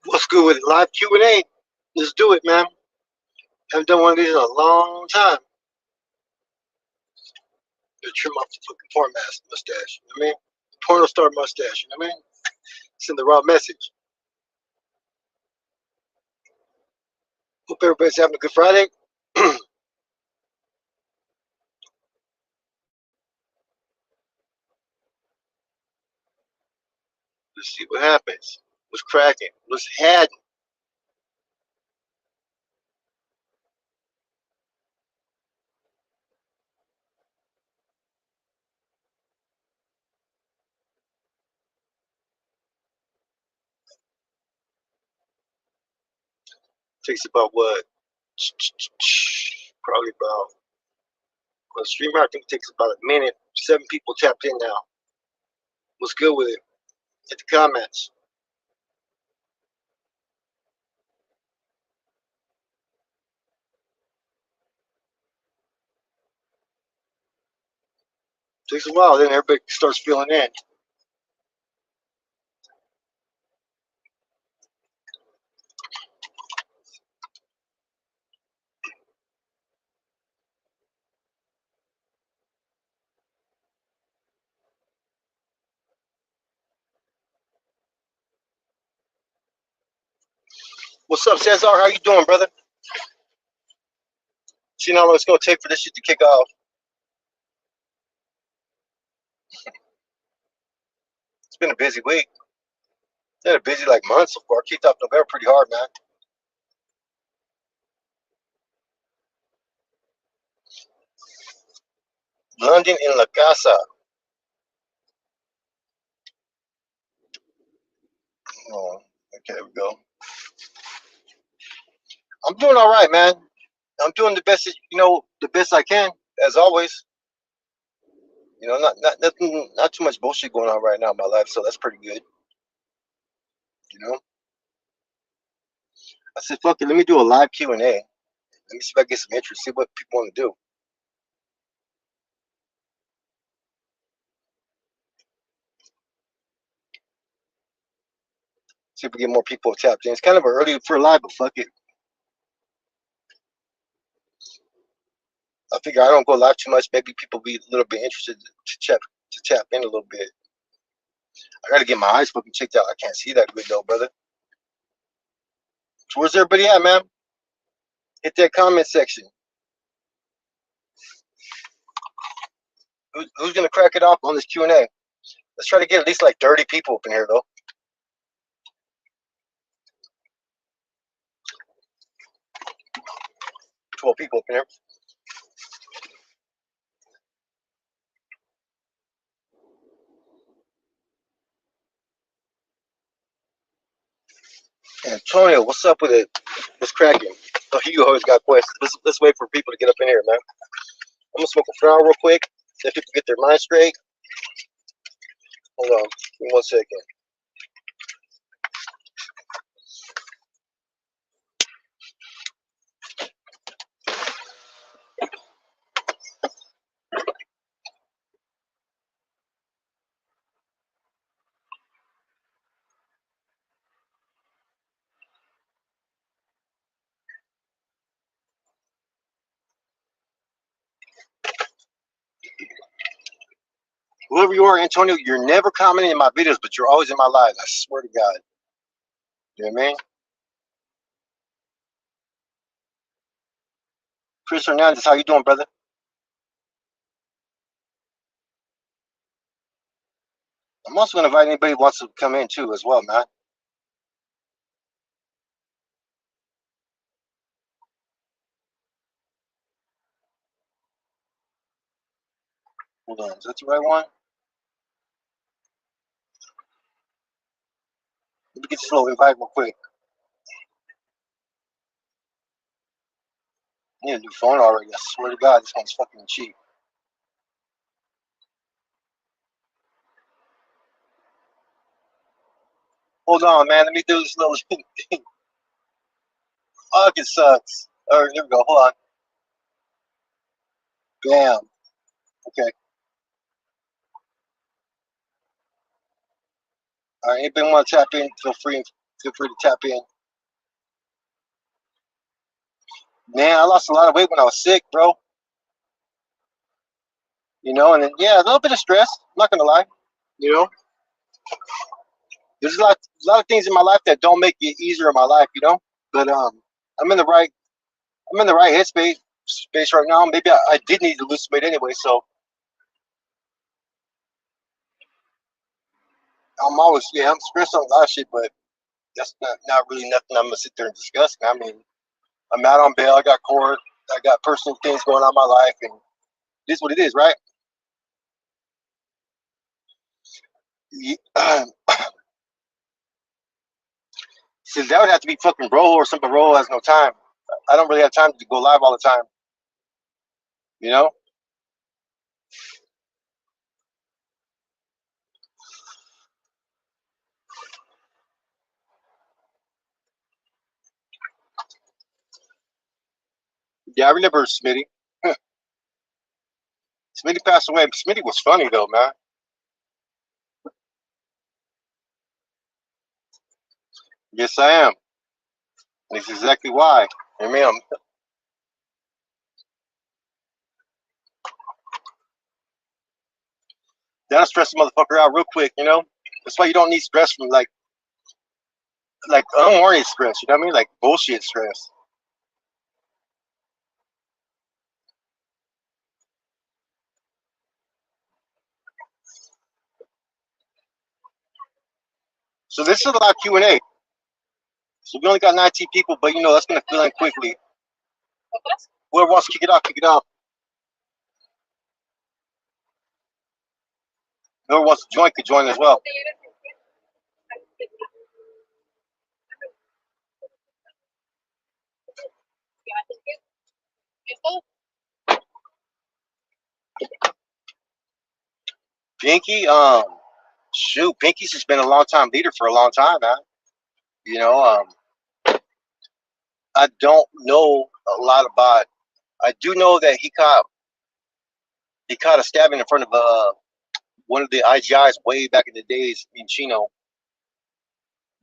What's good with it? Live Q&A. Let's do it, man. Haven't done one of these in a long time. Gotta trim off the fucking porn mustache. You know what I mean? Porno star mustache. You know what I mean? Send the raw message. Hope everybody's having a good Friday. Let's see what happens. What's cracking? What's happening? Takes about what? Probably about. On the streamer, I think it takes about a minute. 7 people tapped in now. What's good with it? Hit the comments. Takes a while, then everybody starts filling in. What's up, Cesar? How you doing, brother? See how long it's gonna take for this shit to kick off. It's been a busy week. It's been a busy like month so far. Kicked off November pretty hard, man. London in La Casa. Oh, okay, there we go. I'm doing all right, man. I'm doing the best, the best I can, as always. Not too much bullshit going on right now in my life, so that's pretty good. You know, I said, fuck it, let me do a live Q&A. Let me see if I get some interest. See what people want to do. See if we get more people tapped in. It's kind of early for a live, but fuck it. I figure I don't go live too much. Maybe people be a little bit interested to tap in a little bit. I gotta get my eyes fucking checked out. I can't see that good though, brother. So where's everybody at, man? Hit that comment section. Who's gonna crack it off on this Q&A? Let's try to get at least like 30 people up in here though. 12 people up in here. Antonio, what's up with it? What's cracking? Oh, you always got questions. Let's wait for people to get up in here, man. I'm gonna smoke a flower real quick. Let people get their mind straight. Hold on, give me 1 second. Whoever you are, Antonio, you're never commenting in my videos, but you're always in my lives. I swear to God. You know what I mean? Chris Hernandez, how you doing, brother? I'm also gonna invite anybody who wants to come in too, as well, man. Hold on, is that the right one? Let me get this little invite real quick. I need a new phone already. I swear to God, this one's fucking cheap. Hold on, man. Let me do this little thing. Fuck, it sucks. All right, here we go. Hold on. Bam. Okay. All right. Anybody want to tap in? Feel free feel free to tap in. Man, I lost a lot of weight when I was sick, bro. You know, and then, yeah, a little bit of stress. I'm not gonna lie. You know, there's a lot of things in my life that don't make it easier in my life. You know, but I'm in the right, I'm in the right space right now. Maybe I did need to lose some weight anyway, so I'm stressed on a lot of shit, but that's not really nothing I'm gonna sit there and discuss. I mean, I'm out on bail. I got court. I got personal things going on in my life, and it is what it is, right? Since that would have to be fucking Rolo or something. Rolo has no time. I don't really have time to go live all the time. You know? Yeah, I remember Smitty. Smitty passed away. Smitty was funny though, man. Yes, I am. And it's exactly why. I mean, that'll stress the motherfucker out real quick. You know? That's why you don't need stress from like unwarranted stress. You know what I mean? Like bullshit stress. So this is a lot of Q&A. So we only got 19 people, but you know that's gonna fill in quickly. Whoever wants to kick it off, kick it off. Whoever wants to join could join as well. Pinky, shoot, Pinky's just been a long time leader for a long time, man. You know, I don't know a lot about. I do know that he caught a stabbing in front of one of the IGIs way back in the days in Chino.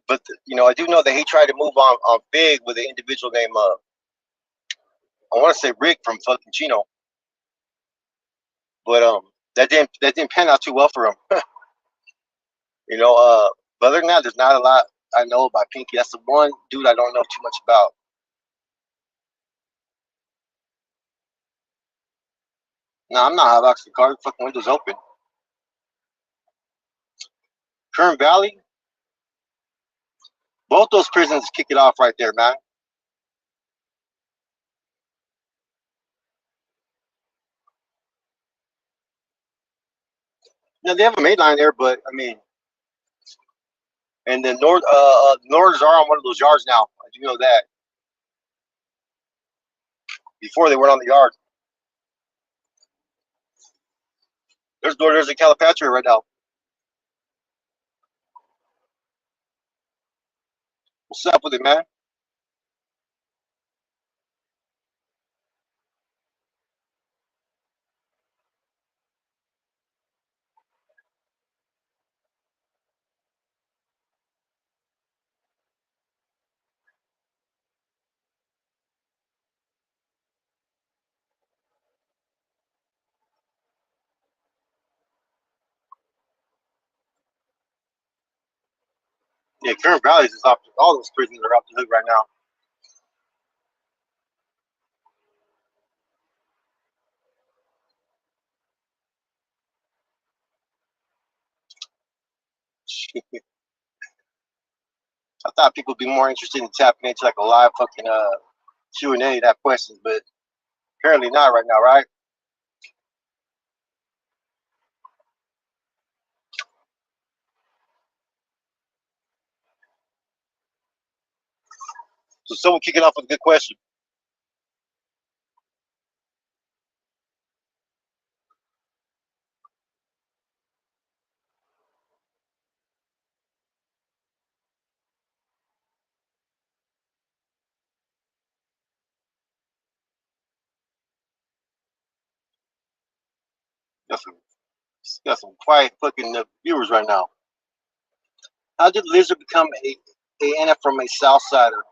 But you know, I do know that he tried to move on big with an individual named I want to say Rick from fucking Chino, but that didn't pan out too well for him. You know, but other than that, there's not a lot I know about Pinky. That's the one dude I don't know too much about. No, I'm not hot boxing the car. Fucking windows open. Kern Valley, both those prisons kick it off right there, man. Now they have a main line there, but I mean, and then Nords are on one of those yards now. I do know that. Before they weren't on the yard. There's a Calipatria right now. What's up with it, man? Yeah, Kern Valley is off. All those prisons are off the hook right now. I thought people would be more interested in tapping into like a live fucking Q&A that questions, but apparently not right now, right? So someone kicking off with a good question. Got some quiet fucking viewers right now. How did Lizard become a and from a South Sider.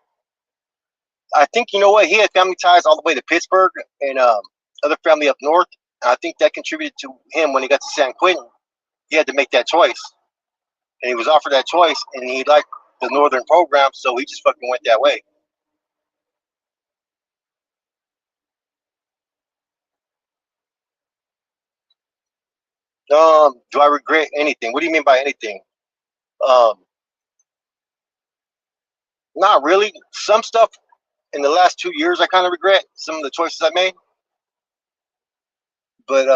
I think you know what he had family ties all the way to Pittsburgh and other family up north. I think that contributed to him when he got to San Quentin. He had to make that choice, and he was offered that choice, and he liked the northern program, so he just fucking went that way. Do I regret anything? What do you mean by anything? Um, Not really. Some stuff in the last 2 years I kind of regret some of the choices I made, but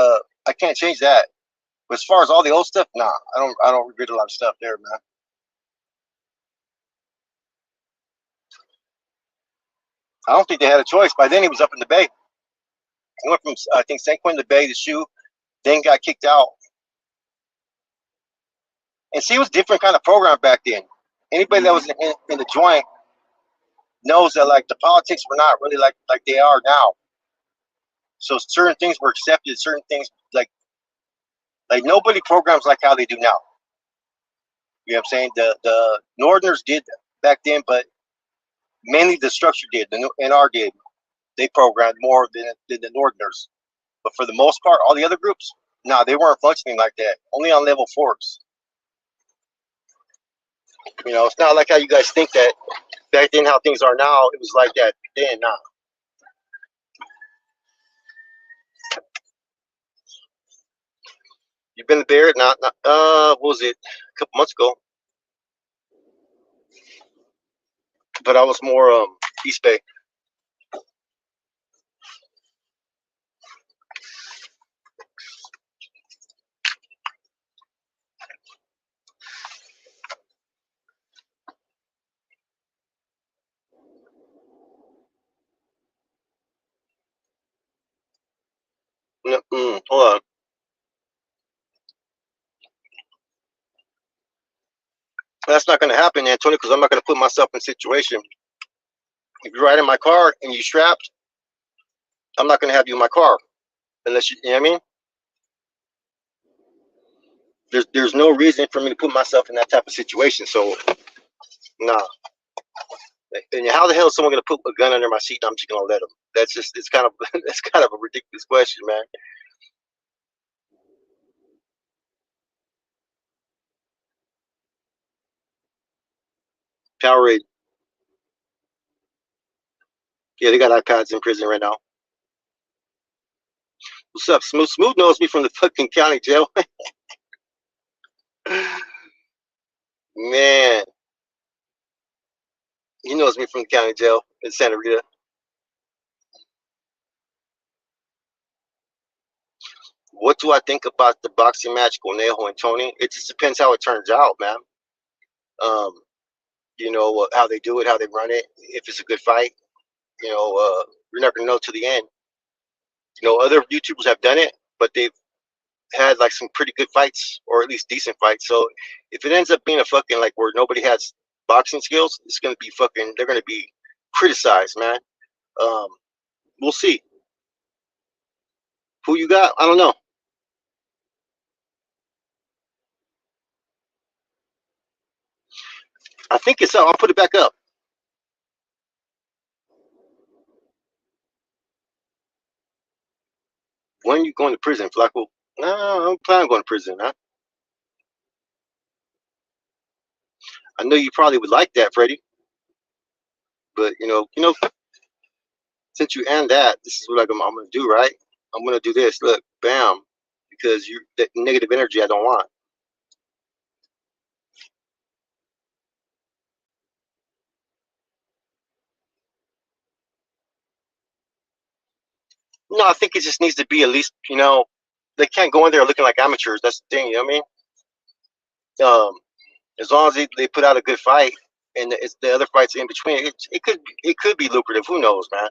I can't change that. But as far as all the old stuff, nah, I don't regret a lot of stuff there, man. I don't think they had a choice. By then he was up in the Bay. He went from I think San Quentin to the Bay to shoot, then got kicked out. And see, it was a different kind of program back then. Anybody that was in the joint knows that like the politics were not really like they are now. So certain things were accepted, certain things like nobody programs like how they do now. You know what I'm saying? The Northerners did back then, but mainly the structure did. The NR did. They programmed more than the Northerners. But for the most part, all the other groups, nah, they weren't functioning like that. Only on level fours. You know, it's not like how you guys think that back then how things are now. It was like that then. Nah. You've been there? Not. What was it? A couple months ago. But I was more East Bay. Hold on. That's not going to happen, Antonio, because I'm not going to put myself in a situation. If you're riding my car and you strapped, I'm not going to have you in my car unless you know what I mean. There's no reason for me to put myself in that type of situation. So nah. And how the hell is someone going to put a gun under my seat? And I'm just going to let them. That's just it's kind of it's kind of a ridiculous question, man. Powerade. Yeah, they got iPads in prison right now. What's up, Smooth? Smooth knows me from the fucking county jail. Man, he knows me from the county jail in Santa Rita. What do I think about the boxing match, Conejo and Tony? It just depends how it turns out, man. Um, you know how they do it, how they run it. If it's a good fight, you know, you're not gonna know to the end. You know, other YouTubers have done it, but they've had like some pretty good fights, or at least decent fights. So if it ends up being a fucking like where nobody has boxing skills, it's gonna be fucking. They're gonna be criticized, man. Um, we'll see. Who you got? I don't know. I think it's up. I'll put it back up. When you going to prison, Flacco? No, I don't plan on going to prison. Huh? I know you probably would like that, Freddie. But since you and that, this is what I'm gonna do, right? I'm gonna do this. Look, bam, because you that negative energy I don't want. No, I think it just needs to be at least, they can't go in there looking like amateurs. That's the thing, you know what I mean? As long as they put out a good fight and it's the other fights in between, it could be lucrative. Who knows, man?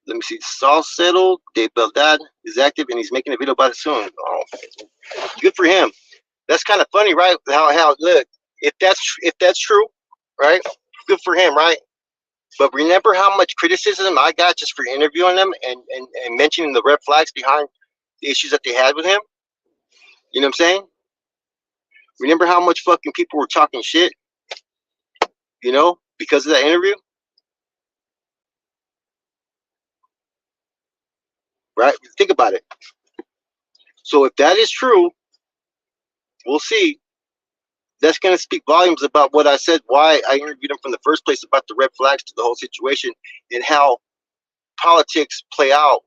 Let me see. Saul settled. Dave Beldad is active and he's making a video about it soon. Oh, good for him. That's kind of funny, right? How look if that's true, right? Good for him, right? But remember how much criticism I got just for interviewing them and mentioning the red flags behind the issues that they had with him? You know what I'm saying? Remember how much fucking people were talking shit, because of that interview? Right? Think about it. So if that is true, we'll see. That's going to speak volumes about what I said, why I interviewed him from the first place about the red flags to the whole situation and how politics play out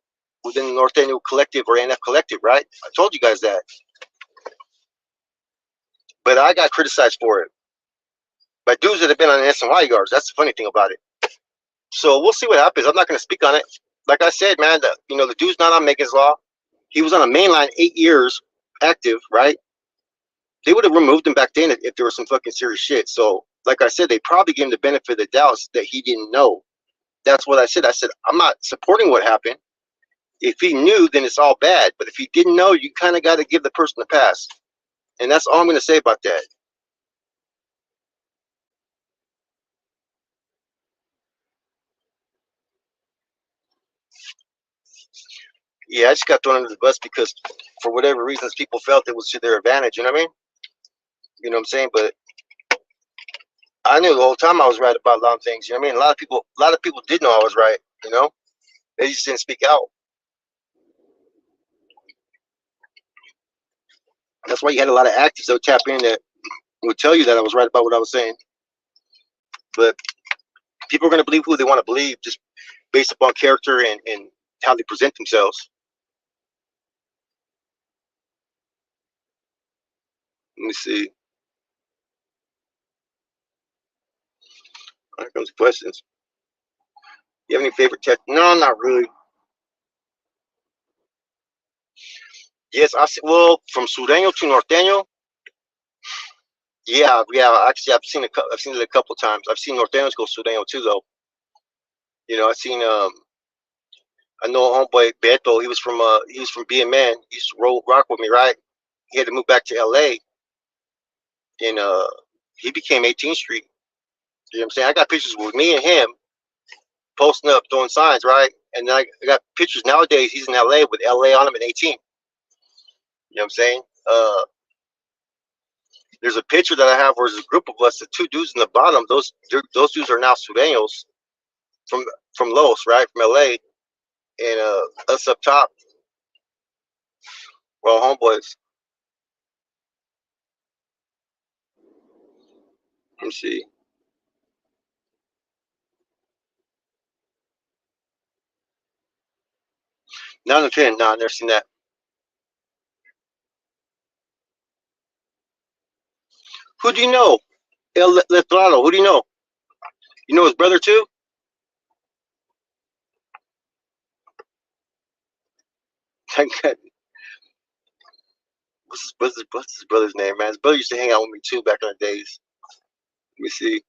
within the Norteño Collective or NF Collective, right? I told you guys that. But I got criticized for it by dudes that have been on the SNY yards. That's the funny thing about it. So we'll see what happens. I'm not going to speak on it. Like I said, man, the dude's not on Megan's Law. He was on a main line 8 years active, right? They would have removed him back then if there was some fucking serious shit. So, like I said, they probably gave him the benefit of the doubt that he didn't know. That's what I said. I said, I'm not supporting what happened. If he knew, then it's all bad. But if he didn't know, you kind of got to give the person a pass. And that's all I'm going to say about that. Yeah, I just got thrown under the bus because for whatever reasons people felt it was to their advantage. You know what I mean? You know what I'm saying? But I knew the whole time I was right about a lot of things. You know what I mean? A lot of people did know I was right. They just didn't speak out. That's why you had a lot of actors that would tap in that would tell you that I was right about what I was saying. But people are going to believe who they want to believe just based upon character and how they present themselves. Let me see. Here comes questions. You have any favorite No, not really. Yes, well, from Sureño to Norteño. Yeah. Actually, I've seen it a couple times. I've seen Norteños go Sureño too, though. I've seen I know a homeboy Beto. He was from BMN. He used to rock with me, right? He had to move back to LA, and he became 18th Street. You know what I'm saying? I got pictures with me and him posting up, throwing signs, right? And then I got pictures nowadays. He's in LA with LA on him at 18. You know what I'm saying? There's a picture that I have where there's a group of us, the two dudes in the bottom. Those dudes are now Sureños from Los, right? From LA, and us up top, we're all homeboys. Let me see. None of 10. No, I've never seen that. Who do you know? El Letrado. Who do you know? You know his brother too? What's his brother's name, man? His brother used to hang out with me too back in the days. Let me see.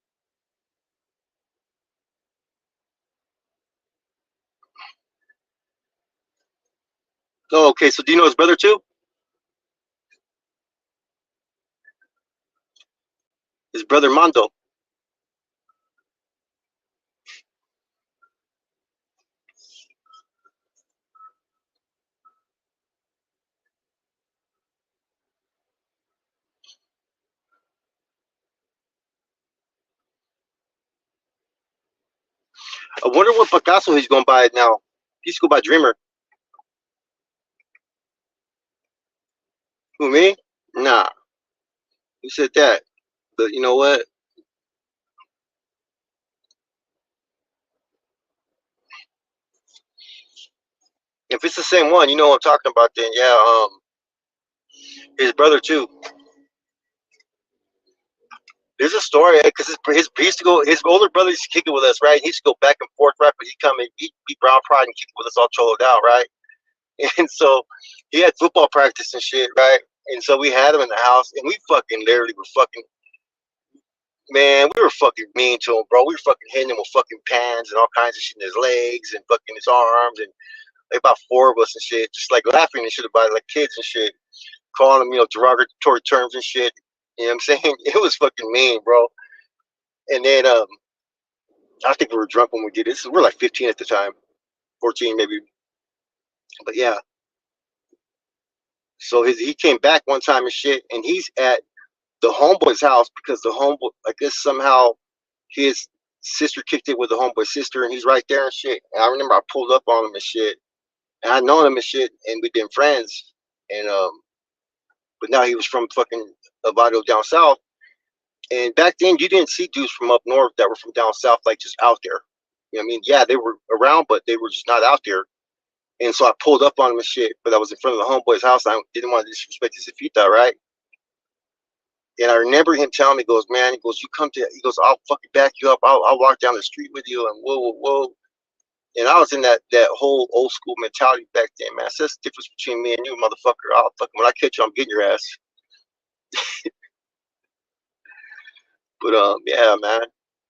Oh, okay. So do you know his brother too? His brother Mondo. I wonder what Picasso he's going by now. He used to go by Dreamer. Who, me? Nah. Who said that? But you know what? If it's the same one, you know what I'm talking about then. Yeah, his brother too. There's a story because he used to go. His older brother used to kick it with us, right? He used to go back and forth, right? But he'd come and beat Brown Pride and kick it with us all choloed out, right? And so he had football practice and shit, right? And so we had him in the house, and we fucking literally were fucking, man, we were fucking mean to him, bro. We were fucking hitting him with fucking pans and all kinds of shit in his legs and fucking his arms, and like about 4 of us and shit, just like laughing and shit about it, like kids and shit, calling him, derogatory terms and shit. You know what I'm saying? It was fucking mean, bro. And then I think we were drunk when we did this. We were like 15 at the time, 14 maybe. But yeah, so he came back one time and shit, and he's at the homeboy's house because the homeboy, I guess somehow his sister kicked it with the homeboy's sister, and he's right there and shit. And I remember I pulled up on him and shit, and I known him and shit, and we've been friends. And but now he was from fucking Avado down south. And back then, you didn't see dudes from up north that were from down south like just out there. You know what I mean? Yeah, they were around, but they were just not out there. And so I pulled up on him and shit, but I was in front of the homeboy's house. I didn't want to disrespect his Fita, right? And I remember him telling me, he goes, man, he goes, you come to, he goes, I'll fucking back you up. I'll walk down the street with you, and whoa, whoa, whoa. And I was in that whole old school mentality back then, man. So that's the difference between me and you, motherfucker. I'll fucking, when I catch you, I'm getting your ass. But yeah, man,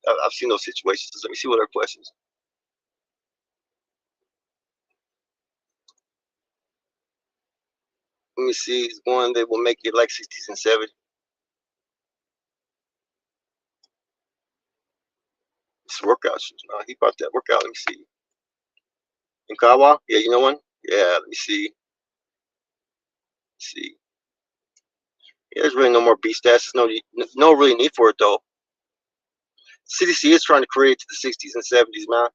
I've seen those situations. Let me see what other questions. Let me see. One that will make it like 60s and 70s. It's workout shoes. No, he brought that workout. Let me see. In Kawa? Yeah, you know one? Yeah, let me see. Let's see. Yeah, there's really no more B stats. There's no really need for it though. CDC is trying to create it to the 60s and 70s, man,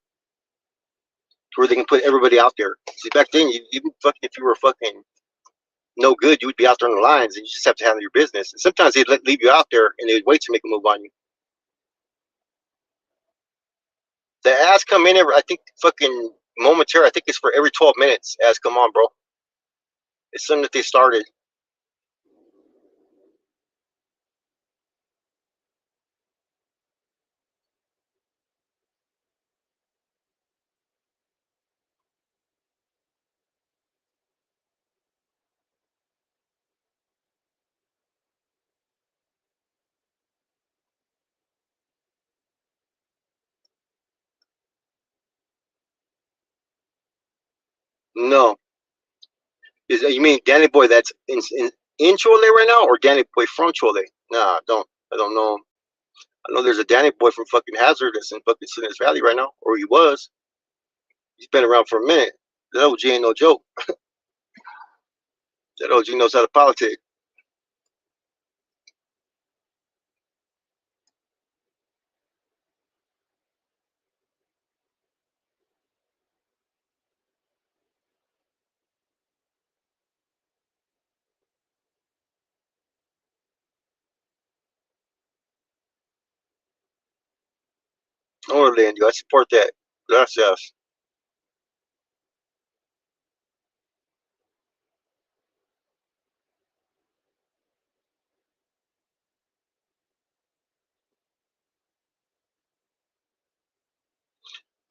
where they can put everybody out there. See, back then, you fucking, if you were fucking no good, you would be out there on the lines, and you just have to handle your business. And sometimes they'd leave you out there, and they'd wait to make a move on you. The ads come in every, I think, fucking momentary. I think it's for every 12 minutes. Ads come on, bro. It's something that they started. No, is you mean Danny Boy that's in Chole right now, or Danny Boy from Chole? Nah, I don't know him. I know there's a Danny Boy from fucking Hazard that's in fucking Salinas Valley right now, or he was. He's been around for a minute. That OG ain't no joke. That OG knows how to politic. Orlando, I support that. Gracias.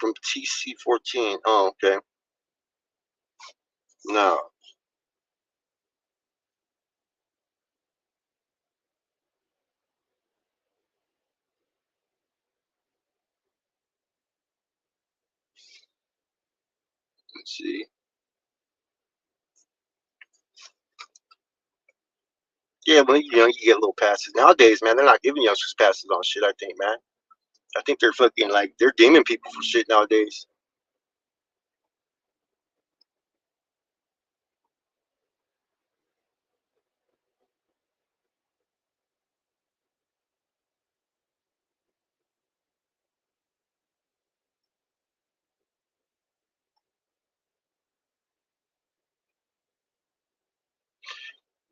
From TC14. Oh, okay. No. Let's see. Yeah, well, you know, you get little passes. Nowadays, man, they're not giving youngsters passes on shit, I think, man. I think they're fucking, like, they're demon people for shit nowadays.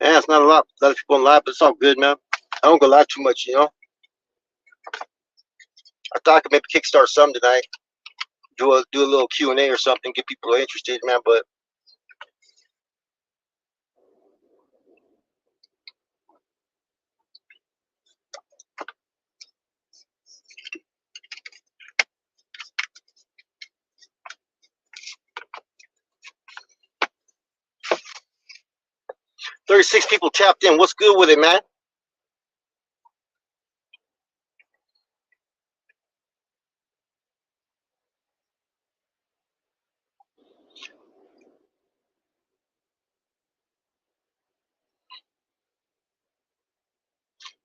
Yeah, it's not a lot of people in lie, but it's all good, man. I don't go lie too much, you know. I thought I could maybe kickstart some tonight. Do a little Q&A or something, get people interested, man. But 36 people tapped in. What's good with it, man?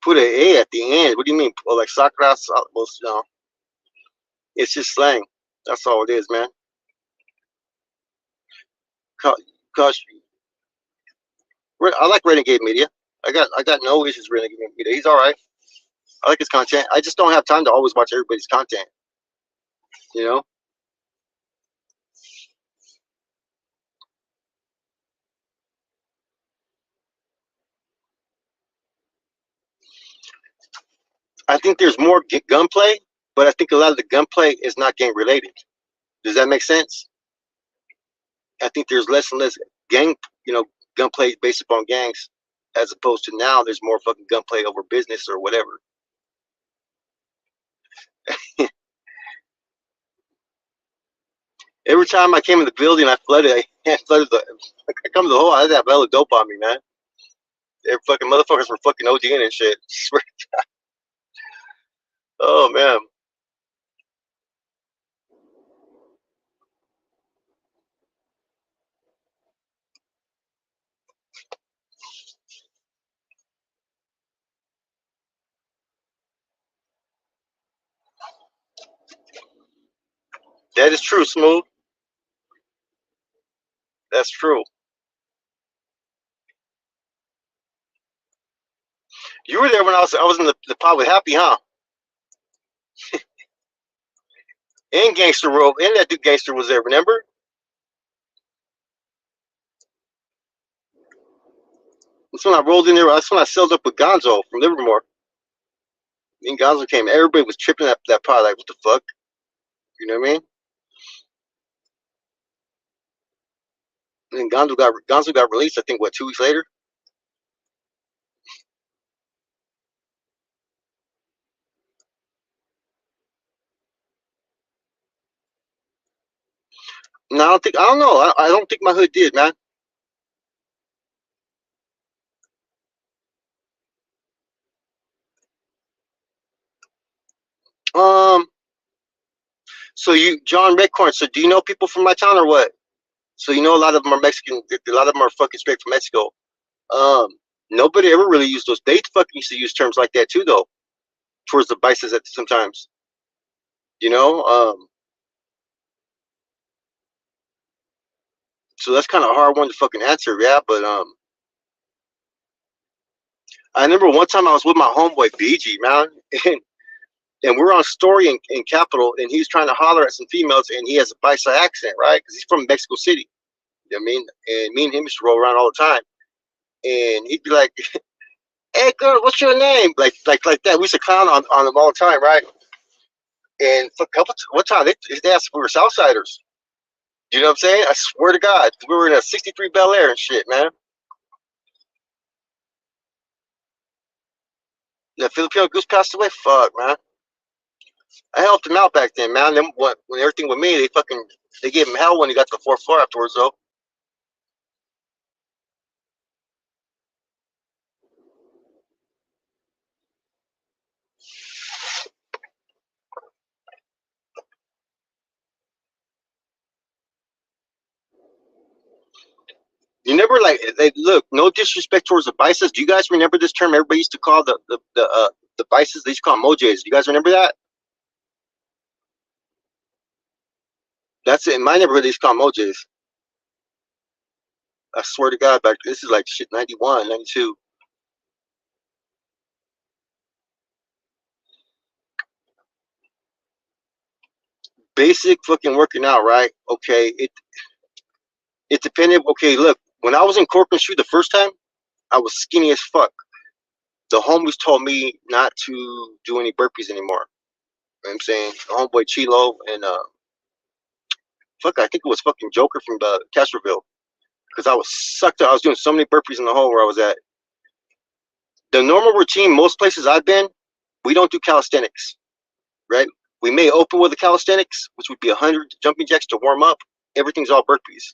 Put an A at the end. What do you mean? Oh, like Sakura? Well, no. It's just slang. That's all it is, man. Cause I like Renegade Media. I got no issues with Renegade Media. He's all right. I like his content. I just don't have time to always watch everybody's content. You know. I think there's more gunplay, but I think a lot of the gunplay is not gang related. Does that make sense? I think there's less and less gang, gunplay based upon gangs, as opposed to now there's more fucking gunplay over business or whatever. Every time I came in the building, I flooded. I come to the hole. I had that hella dope on me, man. Every fucking motherfuckers were fucking ODing and shit. Oh man, that is true, Smooth. That's true. You were there when I was in the pod with Happy, huh? And Gangster World, and that dude Gangster was there. Remember? That's when I rolled in there. That's when I settled up with Gonzo from Livermore. And Gonzo came. Everybody was tripping that pod. Like, what the fuck? You know what I mean? And Gonzo got released. I think what 2 weeks later. No, I don't know. I don't think my hood did, man. Um. So John Redcorn. So do you know people from my town or what? So you know a lot of them are Mexican. A lot of them are fucking straight from Mexico. Um. Nobody ever really used those. They fucking used to use terms like that too, though. Towards the bices at sometimes. You know. So that's kind of a hard one to fucking answer, yeah. But I remember one time I was with my homeboy BG, man, and we're on Story in Capital, and he's trying to holler at some females, and he has a Paisa accent, right? Because he's from Mexico City. You know what I mean? And me and him used to roll around all the time, and he'd be like, "Hey, girl, what's your name?" Like that. We used to clown on him all the time, right? And for a couple, one time they asked if we were Southsiders. You know what I'm saying? I swear to God, we were in a '63 Bel Air and shit, man. The Filipino Goose passed away. Fuck, man. I helped him out back then, man. Then when everything with me, they gave him hell when he got to the 4th floor afterwards, though. You never look. No disrespect towards the bices. Do you guys remember this term? Everybody used to call the bices. They used to call them mojays. Do you guys remember that? That's it. In my neighborhood, they used to call them mojays. I swear to God, back this is like shit 91, 92. Basic fucking working out, right? Okay, it depended. Okay, look, when I was in Corcoran Shoe the first time, I was skinny as fuck. The homies told me not to do any burpees anymore. You know what I'm saying? The homeboy Chilo and fuck, I think it was fucking Joker from Castroville. Because I was sucked up. I was doing so many burpees in the hole where I was at. The normal routine, most places I've been, we don't do calisthenics, right? We may open with the calisthenics, which would be 100 jumping jacks to warm up. Everything's all burpees.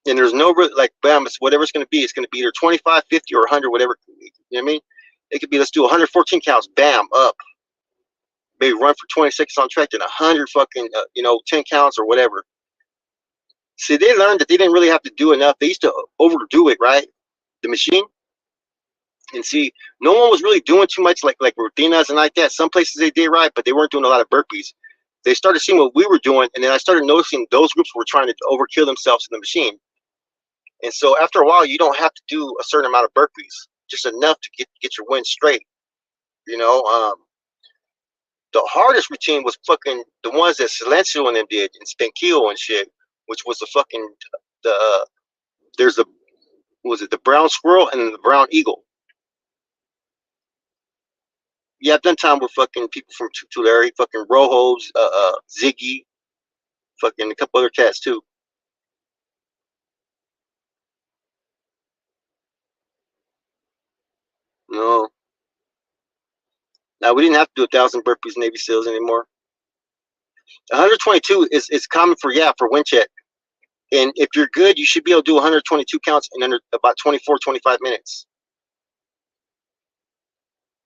And there's no, like, bam, it's whatever it's going to be. It's going to be either 25, 50, or 100, whatever. You know what I mean? It could be, let's do 114 counts, bam, up. Maybe run for 20 seconds on track, then 100 fucking, 10 counts or whatever. See, they learned that they didn't really have to do enough. They used to overdo it, right? The machine. And see, no one was really doing too much like rutinas and like that. Some places they did right, but they weren't doing a lot of burpees. they started seeing what we were doing, and then I started noticing those groups were trying to overkill themselves in the machine. And so after a while, you don't have to do a certain amount of burpees, just enough to get your wind straight. You know, the hardest routine was fucking the ones that Silencio and them did, and Spenkeel and shit, which was the fucking the there's a was it the brown squirrel and the brown eagle. Yeah, I've done time with fucking people from Tulare, fucking Rojos, Ziggy, fucking a couple other cats too. No, now we didn't have to do 1,000 burpees Navy SEALs anymore. 122 is common for for wind check, and if you're good, you should be able to do 122 counts in under about 24-25 minutes.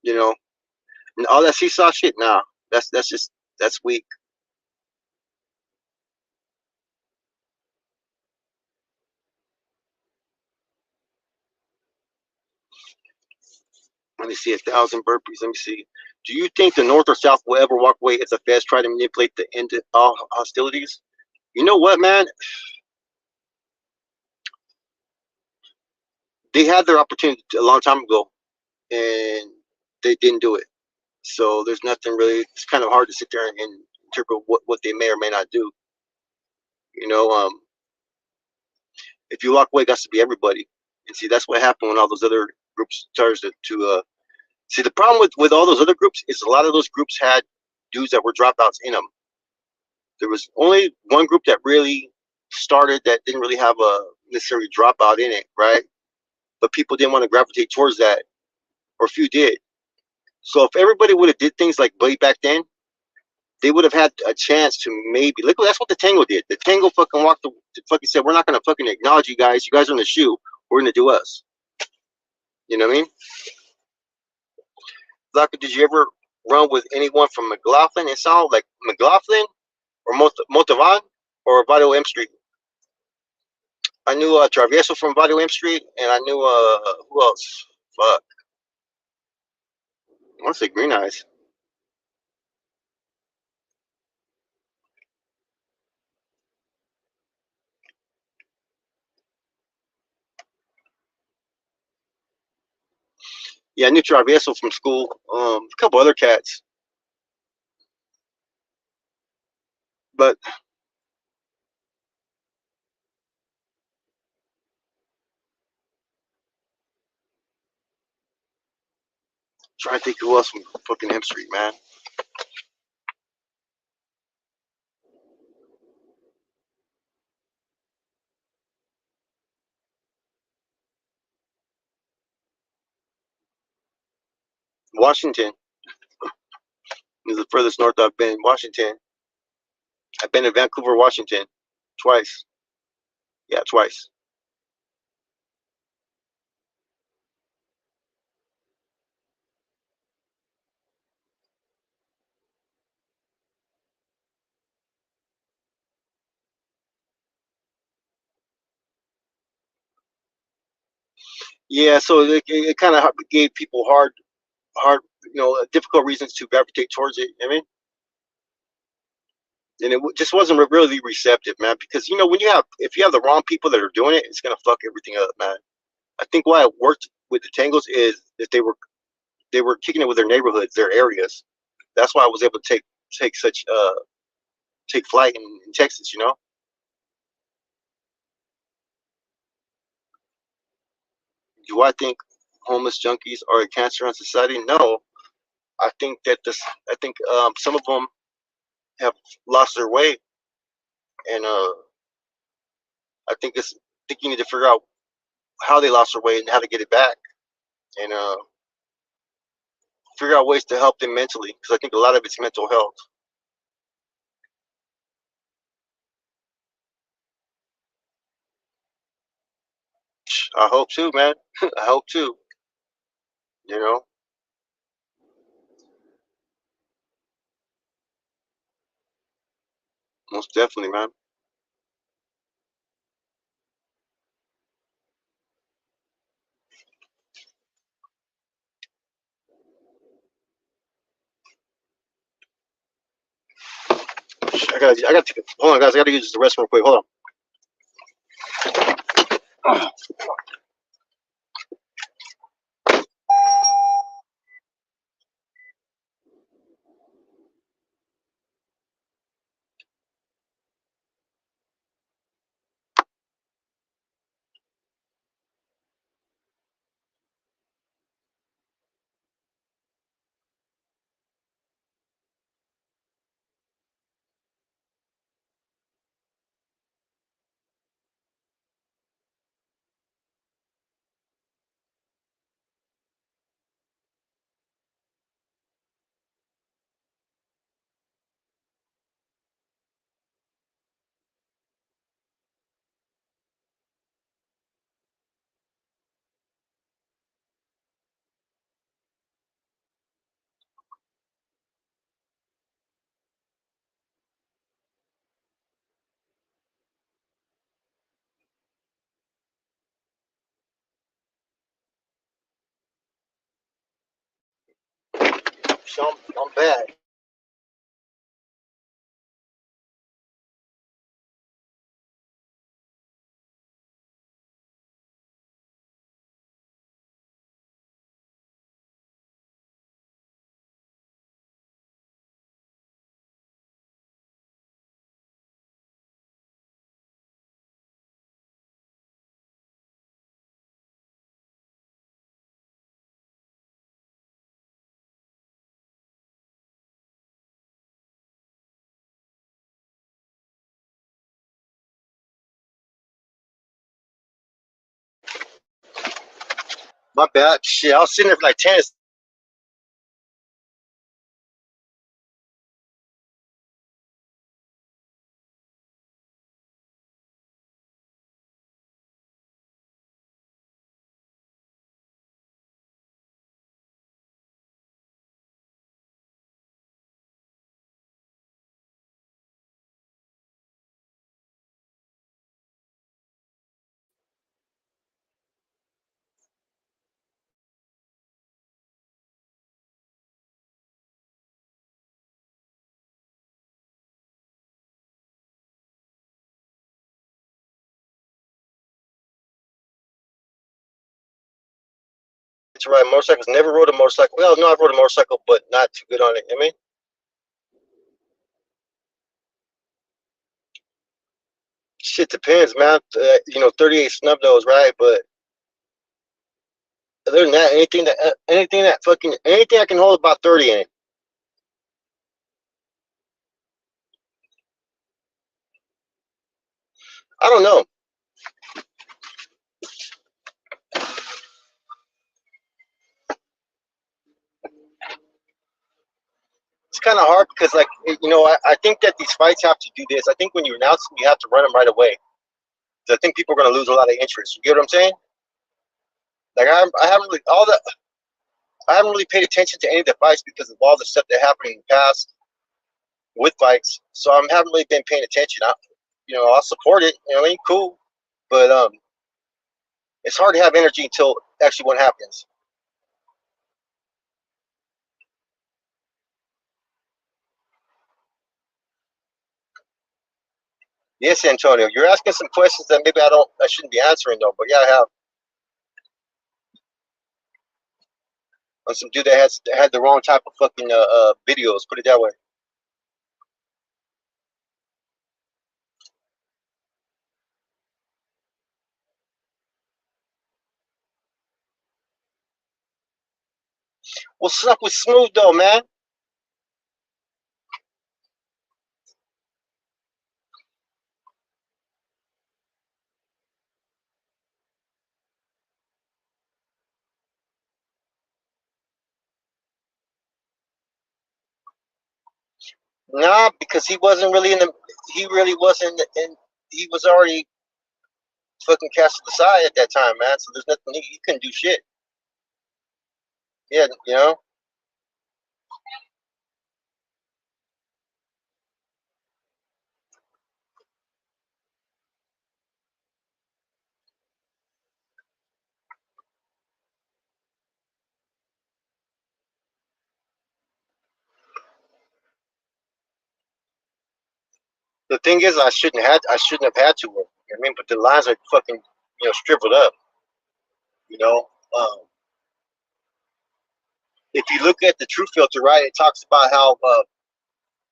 You know, and all that seesaw shit, nah, that's weak. Let me see 1,000 burpees. Let me see. Do you think the North or South will ever walk away if the Feds try to manipulate the end of all hostilities? You know what, man? They had their opportunity a long time ago, and they didn't do it. So there's nothing really. It's kind of hard to sit there and interpret what they may or may not do. You know, if you walk away, it got to be everybody. And see, that's what happened when all those other groups started to see. The problem with all those other groups is a lot of those groups had dudes that were dropouts in them. There was only one group that really started that didn't really have a necessary dropout in it, right? But people didn't want to gravitate towards that, or few did. So if everybody would have did things like Buddy back then, they would have had a chance to maybe look. That's what the Tango did. The Tango fucking fucking said, "We're not gonna fucking acknowledge you guys. You guys are in the shoe. We're gonna do us." You know what I mean? Zaka, did you ever run with anyone from McLaughlin? It sounded like McLaughlin or Motavan or Vado M Street. I knew Travieso from Vado M Street, and I knew who else? Fuck, I want to say Green Eyes. Yeah, I knew Travieso from school. A couple other cats, but trying to think who else from fucking M Street, man. Washington is the furthest north I've been. Washington. I've been to Vancouver, Washington, twice. Yeah, twice. Yeah, so it kind of gave people hard, difficult reasons to gravitate towards it. I mean, and it just wasn't really receptive, man. Because when if you have the wrong people that are doing it, it's gonna fuck everything up, man. I think why it worked with the Tangles is that they were kicking it with their neighborhoods, their areas. That's why I was able to take flight in Texas. Do I think homeless junkies are a cancer on society? No. I think that I think some of them have lost their way, and I think you need to figure out how they lost their way and how to get it back, and figure out ways to help them mentally, because I think a lot of it's mental health. I hope too, man. I hope too. You know, most definitely, man. gotta take a, hold on, guys. I gotta use the restroom real quick. Hold on. So I'm back. My bad. Shit, I was sitting there for like 10. To ride motorcycles. Never rode a motorcycle. Well, no, I've rode a motorcycle, but not too good on it. I mean, shit depends, man. 38 snub nose, right? But other than that, anything I can hold about 30 in it. I don't know. It's kind of hard because, like, I think that these fights have to do this. I think when you announce them, you have to run them right away. 'Cause I think people are going to lose a lot of interest. You get what I'm saying? Like, I haven't really I haven't really paid attention to any of the fights because of all the stuff that happened in the past with fights. So I haven't really been paying attention. I'll support it. You know what I mean? Cool, but it's hard to have energy until actually what happens. Yes, Antonio, you're asking some questions that maybe I shouldn't be answering though. But yeah, I have on some dude that had the wrong type of fucking videos. Put it that way. What's up with Smooth though, man? Nah, because he wasn't really in the. He really wasn't in. He was already fucking cast aside at that time, man. So there's nothing he couldn't do shit. Yeah, you know. The thing is, I shouldn't have had to work. You know what I mean? But the lines are fucking, shriveled up. You know, um, if you look at the True Filter, right, it talks about how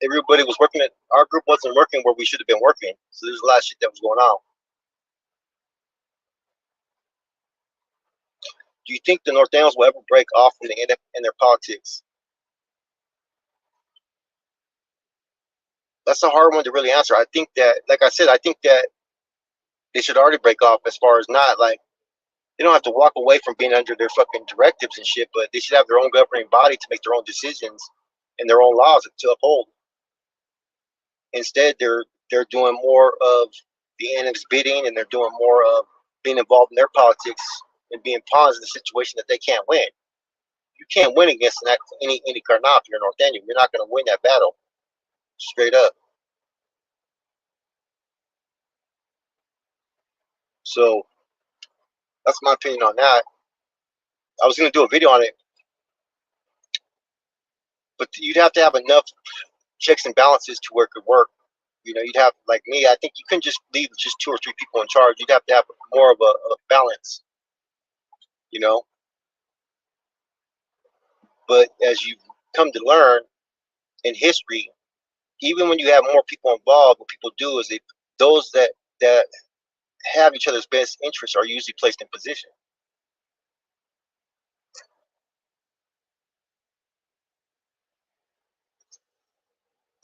everybody was working. Our group wasn't working where we should have been working. So there's a lot of shit that was going on. Do you think the Norteños will ever break off from the NF and their politics? That's a hard one to really answer. I think that, like I said, I think that they should already break off as far as not like they don't have to walk away from being under their fucking directives and shit, but they should have their own governing body to make their own decisions and their own laws to uphold. Instead, they're doing more of the NF's bidding, and they're doing more of being involved in their politics and being pawns in a situation that they can't win. You can't win against any Carnal if you're Norteño. You're not going to win that battle, straight up. So that's my opinion on that. I was going to do a video on it, but you'd have to have enough checks and balances to where it could work. You'd have, like me, I think you couldn't just leave just 2 or 3 people in charge. You'd have to have more of a balance, you know. But as you come to learn in history, even when you have more people involved, what people do is those that have each other's best interests are usually placed in position.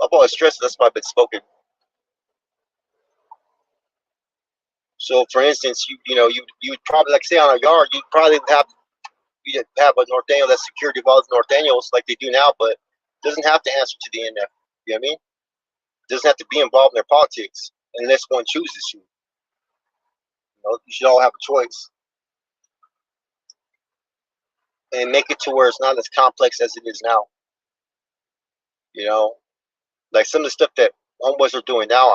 I've always stressed that's why I've been spoken. So, for instance, you would probably, like, say, on a yard, you'd have a Norteño that's security of all the Norteños like they do now, but doesn't have to answer to the NF. You know what I mean? Doesn't have to be involved in their politics unless one chooses to. You should all have a choice and make it to where it's not as complex as it is now. Like some of the stuff that homeboys are doing now.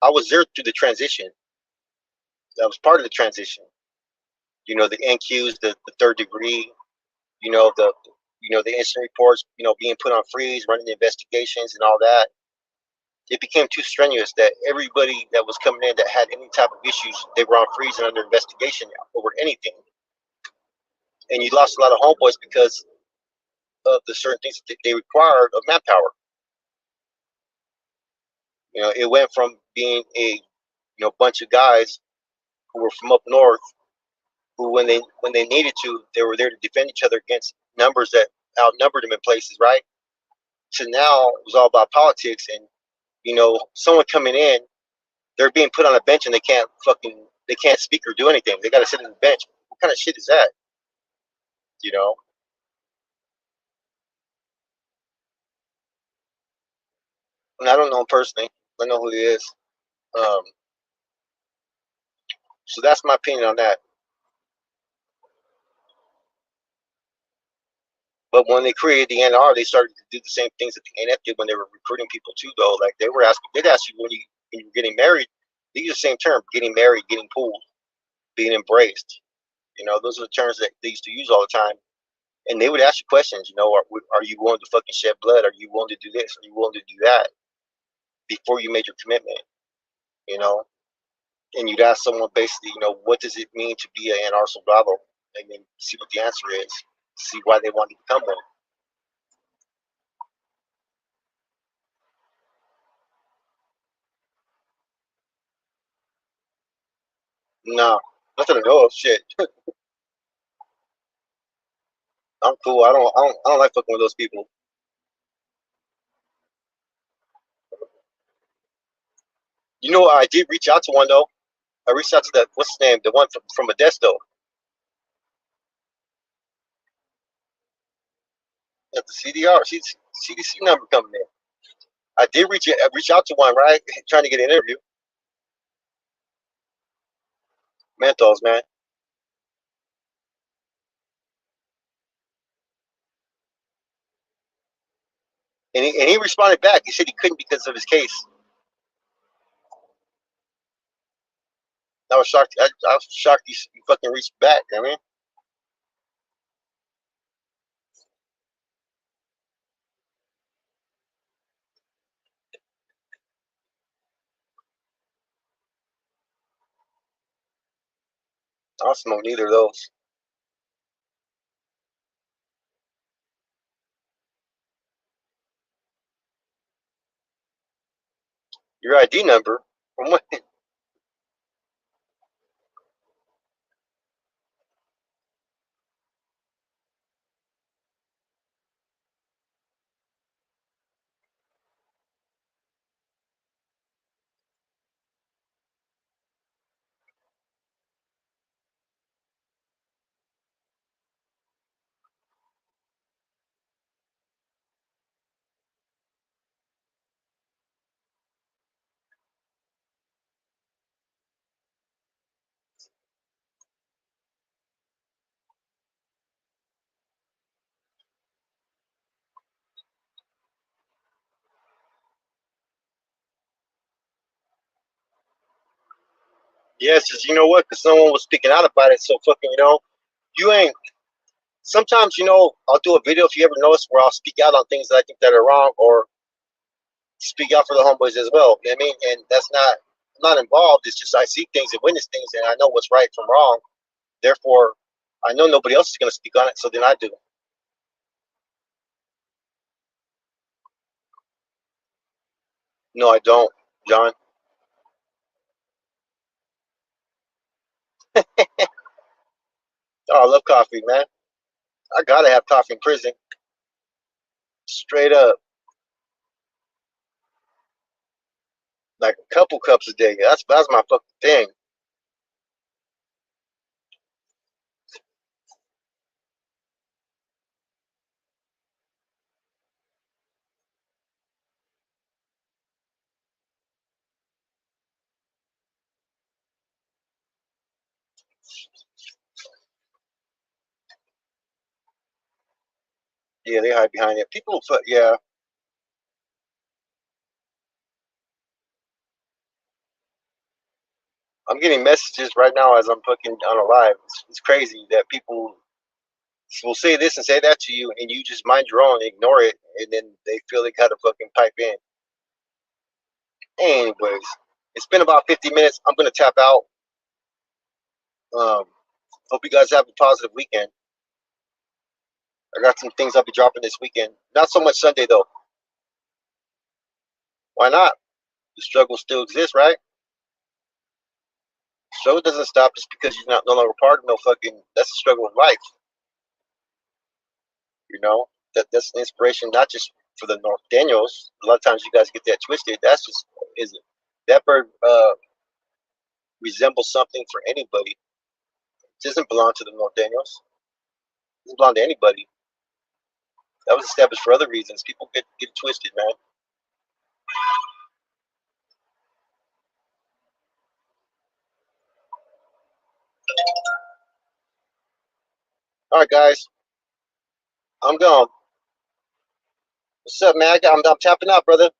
I was there through the transition. I was part of the transition. The NQs, the third degree. The incident reports. Being put on freeze, running the investigations, and all that. It became too strenuous that everybody that was coming in that had any type of issues, they were on freeze and under investigation over anything. And you lost a lot of homeboys because of the certain things that they required of manpower. It went from being a bunch of guys who were from up north, who when they needed to, they were there to defend each other against numbers that outnumbered them in places, right? So now it was all about politics, and someone coming in, they're being put on a bench and they can't speak or do anything. They got to sit on the bench. What kind of shit is that? You know. And I don't know him personally. I know who he is. Um, so that's my opinion on that. But when they created the NR, they started to do the same things that the NF did when they were recruiting people too. Though, like they'd ask you when you're getting married. They use the same term: getting married, getting pooled, being embraced. Those are the terms that they used to use all the time. And they would ask you questions. Are you willing to fucking shed blood? Are you willing to do this? Are you willing to do that? Before you made your commitment, and you'd ask someone basically, what does it mean to be an NR soldado, and then see what the answer is, see why they want to become one. No, nothing to know of. Shit, I'm cool. I don't like fucking with those people. I did reach out to one though. I reached out to that, what's his name, the one from Modesto, at the CDC number coming in. I did reach out to one, right, trying to get an interview. Mentos, man. And he responded back. He said he couldn't because of his case. I was shocked. I was shocked he fucking reached back. I mean, I don't smoke neither of those. Your ID number? From what? Yes, just you know what? Because someone was speaking out about it. So fucking, you ain't. Sometimes, I'll do a video if you ever notice where I'll speak out on things that I think that are wrong, or speak out for the homeboys as well. You know what I mean? And that's not. I'm not involved. It's just I see things and witness things, and I know what's right from wrong. Therefore, I know nobody else is going to speak on it, so then I do. No, I don't, John. Oh, I love coffee, man. I gotta have coffee in prison. Straight up, like a couple cups a day. That's my fucking thing. Yeah, they hide behind it. People, yeah. I'm getting messages right now as I'm fucking on a live. It's crazy that people will say this and say that to you, and you just mind your own, ignore it, and then they feel they gotta fucking pipe in. Anyways, it's been about 50 minutes. I'm gonna tap out. Um, hope you guys have a positive weekend. I got some things I'll be dropping this weekend. Not so much Sunday though. Why not? The struggle still exists, right? Struggle doesn't stop just because you're not no longer part of no fucking. That's the struggle of life. You know that's an inspiration not just for the North Daniels. A lot of times you guys get that twisted. That's just is that bird resembles something for anybody. It doesn't belong to the North Daniels. It doesn't belong to anybody. That was established for other reasons. People get it twisted, man. All right, guys, I'm gone. What's up, man? I'm tapping out, brother.